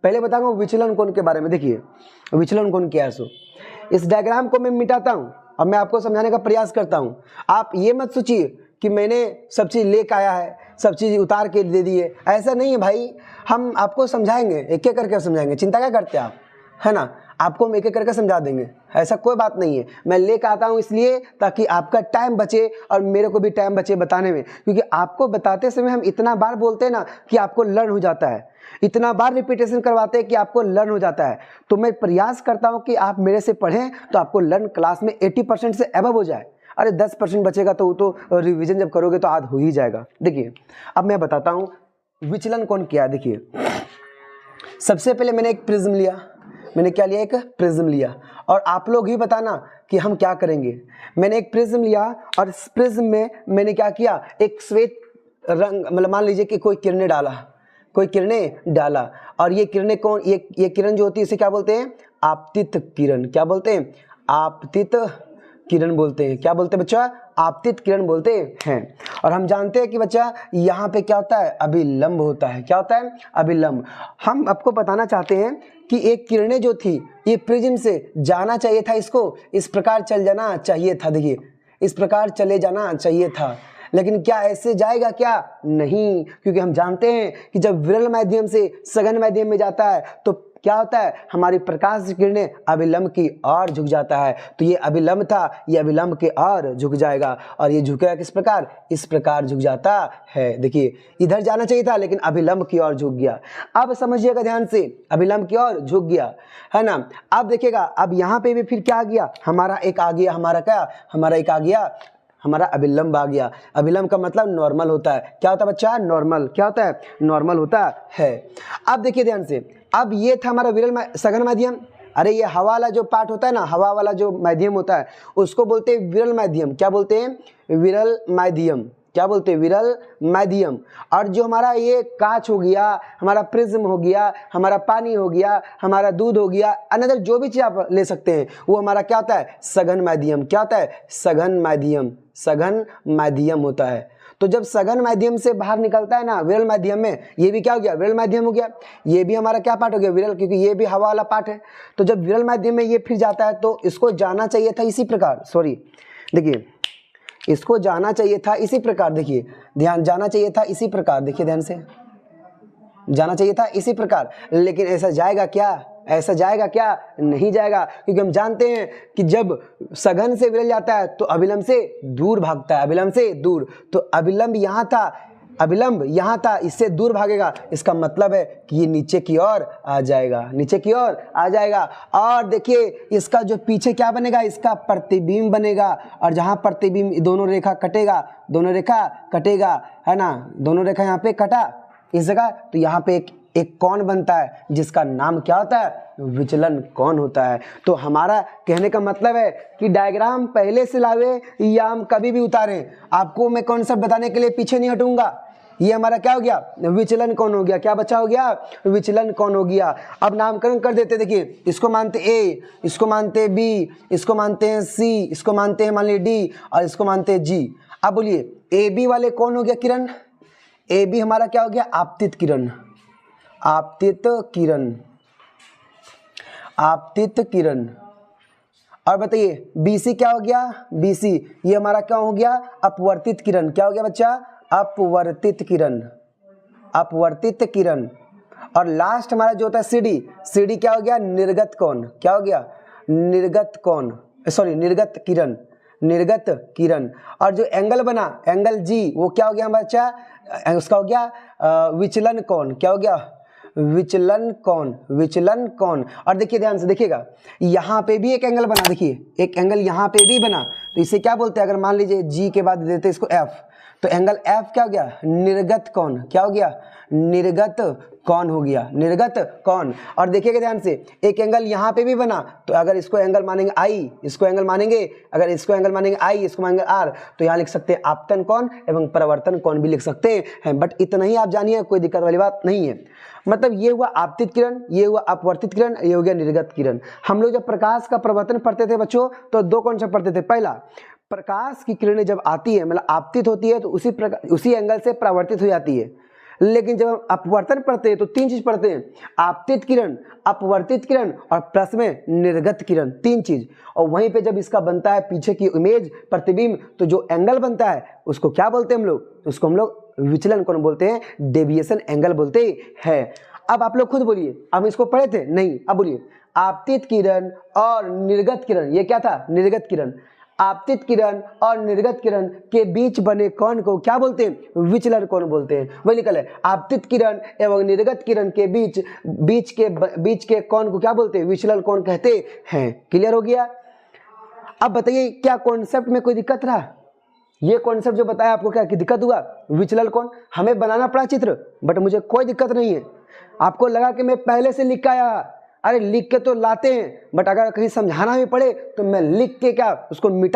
पहले बताऊंगा विचलन कोण के बारे में। देखिए विचलन कोण क्या है। सो इस डायग्राम को मैं मिटाता हूँ और मैं आपको समझाने का प्रयास करता हूँ। आप ये मत सोचिए कि मैंने सब चीज़ लेकर आया है, सब चीज़ उतार के दे दिए, ऐसा नहीं है भाई। हम आपको समझाएंगे, एक एक करके समझाएंगे, चिंता क्या करते हैं आप, है ना। आपको हम एक एक करके समझा देंगे, ऐसा कोई बात नहीं है। मैं लेकर आता हूँ इसलिए ताकि आपका टाइम बचे और मेरे को भी टाइम बचे बताने में, क्योंकि आपको बताते समय हम इतना बार बोलते हैं ना कि आपको लर्न हो जाता है, इतना बार रिपीटेशन करवाते हैं कि आपको लर्न हो जाता है। तो मैं प्रयास करता हूँ कि आप मेरे से पढ़ें तो आपको लर्न क्लास में 80% से अबव हो जाए। अरे 10% बचेगा तो रिवीजन जब करोगे तो आध हो ही जाएगा। देखिए अब मैं बताता हूँ विचलन कोण क्या है। देखिए सबसे पहले मैंने एक प्रिज्म लिया, मैंने क्या लिया, एक प्रिज्म लिया, और आप लोग ही बताना कि हम क्या करेंगे। मैंने एक प्रिज्म लिया और इस प्रिज्म में मैंने क्या किया, एक श्वेत रंग, मतलब मान लीजिए कि कोई किरणें डाला, कोई किरणें डाला, और ये किरणें कौन, ये किरण जो होती है इसे क्या बोलते हैं, आपतित किरण। क्या बोलते हैं, आपतित किरण बोलते हैं। क्या बोलते हैं बच्चा, आपतित किरण बोलते हैं। और हम जानते हैं कि बच्चा यहाँ पे क्या होता है, अभिलंब होता है। क्या होता है, अभिलंब। हम आपको बताना चाहते हैं कि एक किरणें जो थी ये प्रिज्म से जाना चाहिए था, इसको इस प्रकार चल जाना चाहिए था। देखिए इस प्रकार चले जाना चाहिए था, लेकिन क्या ऐसे जाएगा, क्या नहीं, क्योंकि हम जानते हैं कि जब विरल माध्यम से सघन माध्यम में जाता है तो क्या होता है, हमारी प्रकाश की किरणें अभिलंब की ओर झुक जाता है। तो ये अभिलंब था, ये अभिलंब के ओर झुक जाएगा, और ये झुकेगा किस प्रकार, इस प्रकार झुक जाता है। देखिए इधर जाना चाहिए था लेकिन अभिलंब की ओर झुक गया। अब समझिएगा ध्यान से, अभिलंब की ओर झुक गया, है ना। अब देखिएगा, अब यहाँ पे भी फिर क्या आ गया, हमारा एक आ गया, हमारा क्या, हमारा एक आ गया, हमारा अभिलंब आ गया। अभिलंब का मतलब नॉर्मल होता है। क्या होता है बच्चा, नॉर्मल। क्या होता है, नॉर्मल होता है। अब देखिए ध्यान से, अब ये था हमारा विरल सघन माध्यम। अरे ये हवा वाला जो पार्ट होता है ना, हवा वाला जो माध्यम होता है उसको बोलते हैं विरल माध्यम। क्या बोलते हैं, विरल माध्यम। क्या बोलते हैं, विरल माध्यम। और जो हमारा ये कांच हो गया, हमारा प्रिज्म हो गया, हमारा पानी हो गया, हमारा दूध हो गया, अनदर जो भी चीज आप ले सकते हैं, वो हमारा क्या होता है, सघन माध्यम। क्या होता है, सघन माध्यम। सघन माध्यम होता है। तो जब सघन माध्यम से बाहर निकलता है ना विरल माध्यम में, ये भी क्या हो गया, विरल माध्यम हो गया। ये भी हमारा क्या पार्ट हो गया, विरल, क्योंकि ये भी हवा वाला पार्ट है। तो जब विरल माध्यम में ये फिर जाता है तो इसको जाना चाहिए था इसी प्रकार, सॉरी देखिए इसको जाना चाहिए था इसी प्रकार। देखिए ध्यान, जाना चाहिए था इसी प्रकार। देखिए ध्यान से, जाना चाहिए था इसी प्रकार, लेकिन ऐसा जाएगा क्या, ऐसा जाएगा क्या, नहीं जाएगा, क्योंकि हम जानते हैं कि जब सघन से विरल जाता है तो अभिलंब से दूर भागता है, अभिलंब से दूर। तो अभिलंब यहाँ था, अभिलंब यहाँ था, इससे दूर भागेगा, इसका मतलब है कि ये नीचे की ओर आ जाएगा, नीचे की ओर आ जाएगा। और देखिए इसका जो पीछे क्या बनेगा, इसका प्रतिबिंब बनेगा, और जहाँ प्रतिबिंब दोनों रेखा कटेगा, दोनों रेखा कटेगा, है ना, दोनों रेखा यहाँ पे कटा इस जगह, तो यहाँ पे एक कोण बनता है जिसका नाम क्या होता है, विचलन कोण होता है। तो हमारा कहने का मतलब है कि डायग्राम पहले से लावे या हम कभी भी उतारें, आपको मैं कॉन्सेप्ट बताने के लिए पीछे नहीं हटूंगा। ये हमारा क्या हो गया, विचलन कोण हो गया। क्या बच्चा हो गया, विचलन कोण हो गया। अब नामकरण कर देते, देखिए इसको मानते ए, इसको मानते बी, इसको मानते हैं सी, इसको मानते हैं मान लीजिए डी, और इसको मानते हैं जी। अब बोलिए ए बी वाले कौन हो गया, किरण। ए बी हमारा क्या हो गया, आपतित किरण, आपतित किरण, आपतित किरण। और बताइए बीसी क्या हो गया, बीसी ये हमारा क्या हो गया, अपवर्तित किरण। क्या हो गया बच्चा, अपवर्तित किरण, अपवर्तित किरण। और लास्ट हमारा जो होता है सीडी, सीडी क्या हो गया, निर्गत कोण। क्या हो गया, निर्गत कोण, सॉरी निर्गत किरण, निर्गत किरण। और जो एंगल बना, एंगल जी, वो क्या हो गया हमारा बच्चा, उसका हो गया विचलन कोण। क्या हो गया, विचलन कोण, विचलन कोण। और देखिए ध्यान से देखिएगा, यहाँ पे भी एक एंगल बना, देखिए एक एंगल यहाँ पे भी बना, तो इसे क्या बोलते हैं, अगर मान लीजिए जी के बाद देते इसको एफ, तो एंगल एफ क्या हो गया, निर्गत कोण। क्या हो गया, निर्गत कोण हो गया, निर्गत कोण। और देखिएगा ध्यान से, एक एंगल यहाँ पे भी बना, तो अगर इसको एंगल मानेंगे आई, इसको एंगल मानेंगे, अगर इसको एंगल मानेंगे आई, इसको मानेंगे आर, तो यहाँ लिख सकते हैं आपतन कोण एवं परावर्तन कोण भी लिख सकते हैं। बट इतना ही आप जानिए, कोई दिक्कत वाली बात नहीं है। मतलब ये हुआ आपतित किरण, ये हुआ अपवर्तित किरण, ये हो गया निर्गत किरण। हम लोग जब प्रकाश का प्रवर्तन पढ़ते थे बच्चों, तो दो कॉन्सेप्ट पढ़ते थे। पहला, प्रकाश की किरणें जब आती है, मतलब आपतित होती है, तो उसी एंगल से परावर्तित हो जाती है। लेकिन जब हम अपवर्तन पढ़ते हैं तो 3 चीज पढ़ते हैं, आपतित किरण, अपवर्तित किरण और प्लस में निर्गत किरण, 3 चीज। और वहीं पे जब इसका बनता है पीछे की इमेज प्रतिबिंब, तो जो एंगल बनता है उसको क्या बोलते हैं हम लोग, तो उसको हम लोग विचलन कोण बोलते हैं, डेविएशन एंगल बोलते हैं। अब आप लोग खुद बोलिए, हम इसको पढ़े थे नहीं, अब बोलिए आपतित किरण और निर्गत किरण, ये क्या था, निर्गत किरण। आपतित किरण और निर्गत किरण के बीच बने कोण को क्या बोलते हैं, विचलन कोण बोलते हैं। वही निकल है, आपतित किरण एवं निर्गत किरण के बीच के कोण को क्या बोलते हैं, विचलन कोण कहते हैं। क्लियर हो गया। अब बताइए क्या कॉन्सेप्ट में कोई दिक्कत रहा, ये कॉन्सेप्ट जो बताया आपको क्या दिक्कत हुआ, विचलन कोण हमें बनाना पड़ा चित्र, बट मुझे कोई दिक्कत नहीं है। आपको लगा कि मैं पहले से लिख के आया, अरे लिख के तो लाते हैं, बट अगर कहीं समझाना भी पड़े तो मैं लिख के क्या उसको मिटा